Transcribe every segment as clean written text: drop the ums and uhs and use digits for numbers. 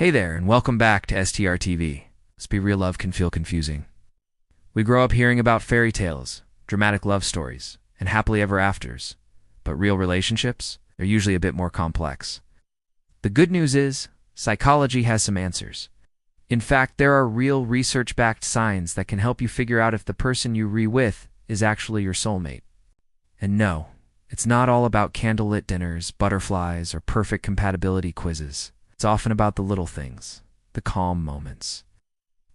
Hey there, and welcome back to STR TV. Let's be real, love can feel confusing. We grow up hearing about fairy tales, dramatic love stories, and happily ever afters. But real relationships are usually a bit more complex. The good news is, psychology has some answers. In fact, there are real research-backed signs that can help you figure out if the person you with is actually your soulmate. And no, it's not all about candlelit dinners, butterflies, or perfect compatibility quizzes. It's often about the little things, the calm moments,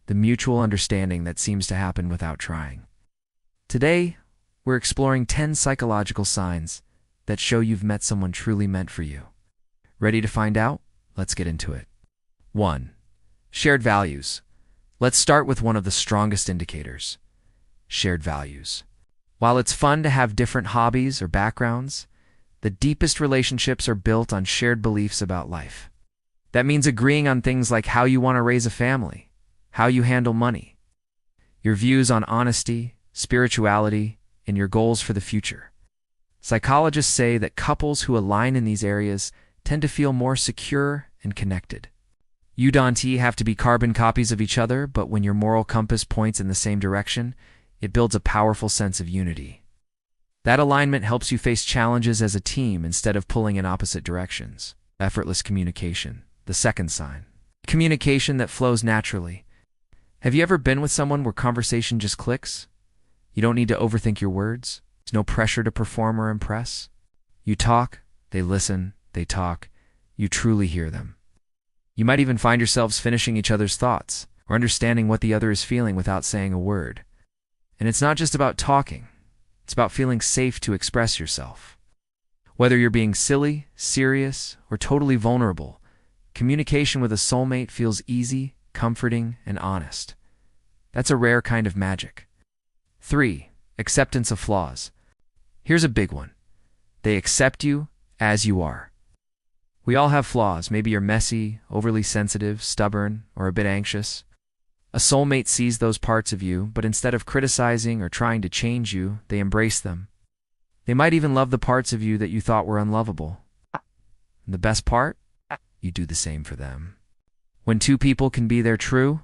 the mutual understanding that seems to happen without trying. Today, we're exploring 10 psychological signs that show you've met someone truly meant for you. Ready to find out? Let's get into it. 1. Shared values. Let's start with one of the strongest indicators: shared values. While it's fun to have different hobbies or backgrounds, the deepest relationships are built on shared beliefs about life. That means agreeing on things like how you want to raise a family, how you handle money, your views on honesty, spirituality, and your goals for the future. Psychologists say that couples who align in these areas tend to feel more secure and connected. You don't have to be carbon copies of each other, but when your moral compass points in the same direction, it builds a powerful sense of unity. That alignment helps you face challenges as a team instead of pulling in opposite directions. Effortless communication. The second sign. Communication that flows naturally. Have you ever been with someone where conversation just clicks? You don't need to overthink your words. There's no pressure to perform or impress. You talk, they listen, they talk. You truly hear them. You might even find yourselves finishing each other's thoughts or understanding what the other is feeling without saying a word. And it's not just about talking. It's about feeling safe to express yourself. Whether you're being silly, serious, or totally vulnerable, communication with a soulmate feels easy, comforting, and honest. That's a rare kind of magic. 3. Acceptance of flaws. Here's a big one. They accept you as you are. We all have flaws. Maybe you're messy, overly sensitive, stubborn, or a bit anxious. A soulmate sees those parts of you, but instead of criticizing or trying to change you, they embrace them. They might even love the parts of you that you thought were unlovable. And the best part? You do the same for them. When two people can be their true,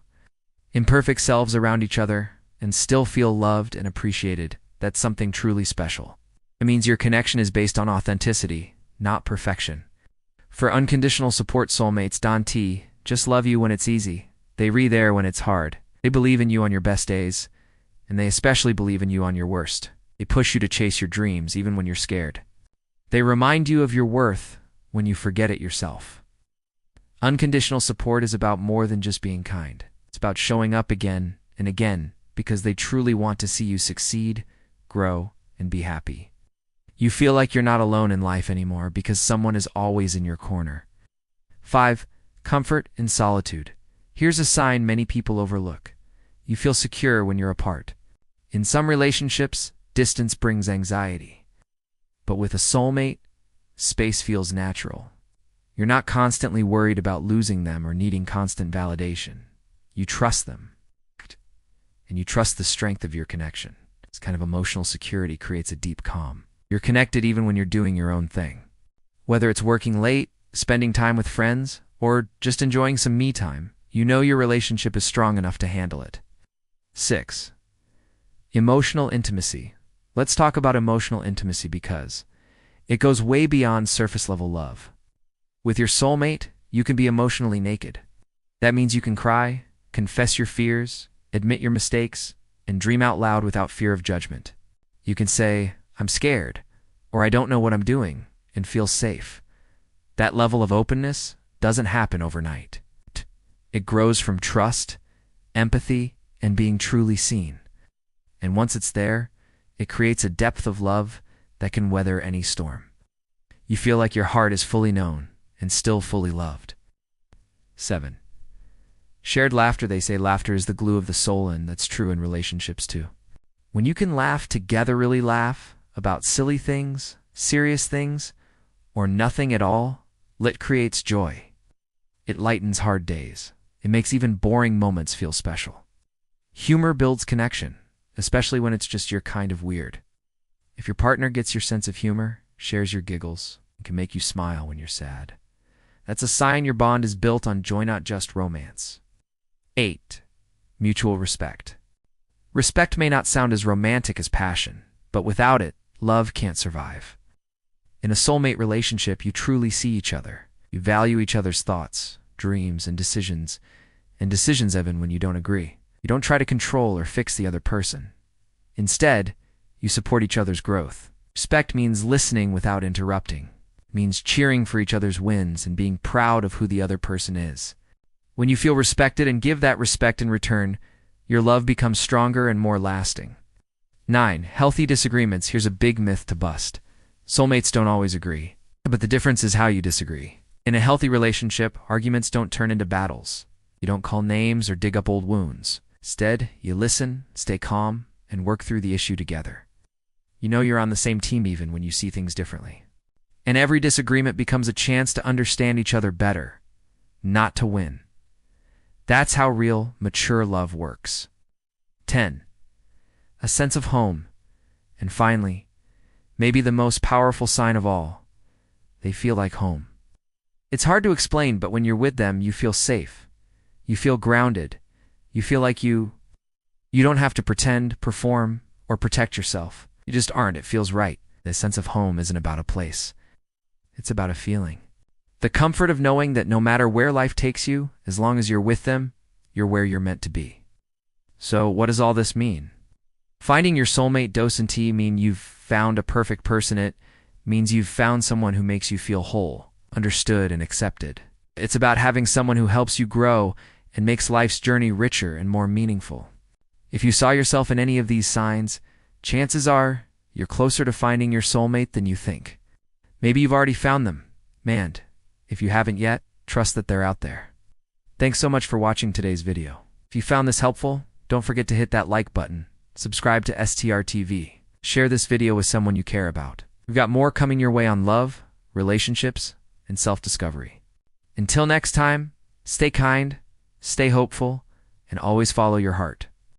imperfect selves around each other and still feel loved and appreciated, that's something truly special. It means your connection is based on authenticity, not perfection. For unconditional support soulmates, don't just love you when it's easy. They there when it's hard. They believe in you on your best days, and they especially believe in you on your worst. They push you to chase your dreams even when you're scared. They remind you of your worth when you forget it yourself. Unconditional support is about more than just being kind. It's about showing up again and again because they truly want to see you succeed, grow, and be happy. You feel like you're not alone in life anymore because someone is always in your corner. 5. Comfort in solitude. Here's a sign many people overlook. You feel secure when you're apart. In some relationships, distance brings anxiety. But with a soulmate, space feels natural. You're not constantly worried about losing them or needing constant validation. You trust them. And you trust the strength of your connection. This kind of emotional security creates a deep calm. You're connected even when you're doing your own thing. Whether it's working late, spending time with friends, or just enjoying some me time, you know your relationship is strong enough to handle it. 6. Emotional intimacy. Let's talk about emotional intimacy because it goes way beyond surface-level love. With your soulmate, you can be emotionally naked. That means you can cry, confess your fears, admit your mistakes, and dream out loud without fear of judgment. You can say, "I'm scared," or "I don't know what I'm doing," and feel safe. That level of openness doesn't happen overnight. It grows from trust, empathy, and being truly seen. And once it's there, it creates a depth of love that can weather any storm. You feel like your heart is fully known and still fully loved. 7. Shared laughter. They say laughter is the glue of the soul, and that's true in relationships too. When you can laugh together, really laugh about silly things, serious things, or nothing at all, it creates joy. It lightens hard days. It makes even boring moments feel special. Humor builds connection, especially when it's just your kind of weird. If your partner gets your sense of humor, shares your giggles, and can make you smile when you're sad, That's a sign your bond is built on joy, not just romance. 8. Mutual respect. Respect may not sound as romantic as passion, but without it, love can't survive. In a soulmate relationship, you truly see each other. You value each other's thoughts, dreams, and decisions even when you don't agree. You don't try to control or fix the other person. Instead, you support each other's growth. Respect means listening without interrupting. It means cheering for each other's wins and being proud of who the other person is. When you feel respected and give that respect in return, your love becomes stronger and more lasting. 9. Healthy disagreements. Here's a big myth to bust. Soulmates don't always agree, but the difference is how you disagree. In a healthy relationship, arguments don't turn into battles. You don't call names or dig up old wounds. Instead, you listen, stay calm, and work through the issue together. You know you're on the same team even when you see things differently. And every disagreement becomes a chance to understand each other better, not to win. That's how real, mature love works. 10. A sense of home. And finally, maybe the most powerful sign of all, they feel like home. It's hard to explain, but when you're with them, you feel safe. You feel grounded. You feel like you don't have to pretend, perform, or protect yourself. You just aren't. It feels right. The sense of home isn't about a place. It's about a feeling. The comfort of knowing that no matter where life takes you, as long as you're with them, you're where you're meant to be. So what does all this mean? Finding your soulmate doesn't mean you've found a perfect person. It means you've found someone who makes you feel whole, understood, and accepted. It's about having someone who helps you grow and makes life's journey richer and more meaningful. If you saw yourself in any of these signs, chances are you're closer to finding your soulmate than you think. Maybe you've already found them. Man, if you haven't yet, trust that they're out there. Thanks so much for watching today's video. If you found this helpful, don't forget to hit that like button, subscribe to STR TV, share this video with someone you care about. We've got more coming your way on love, relationships, and self-discovery. Until next time, stay kind, stay hopeful, and always follow your heart.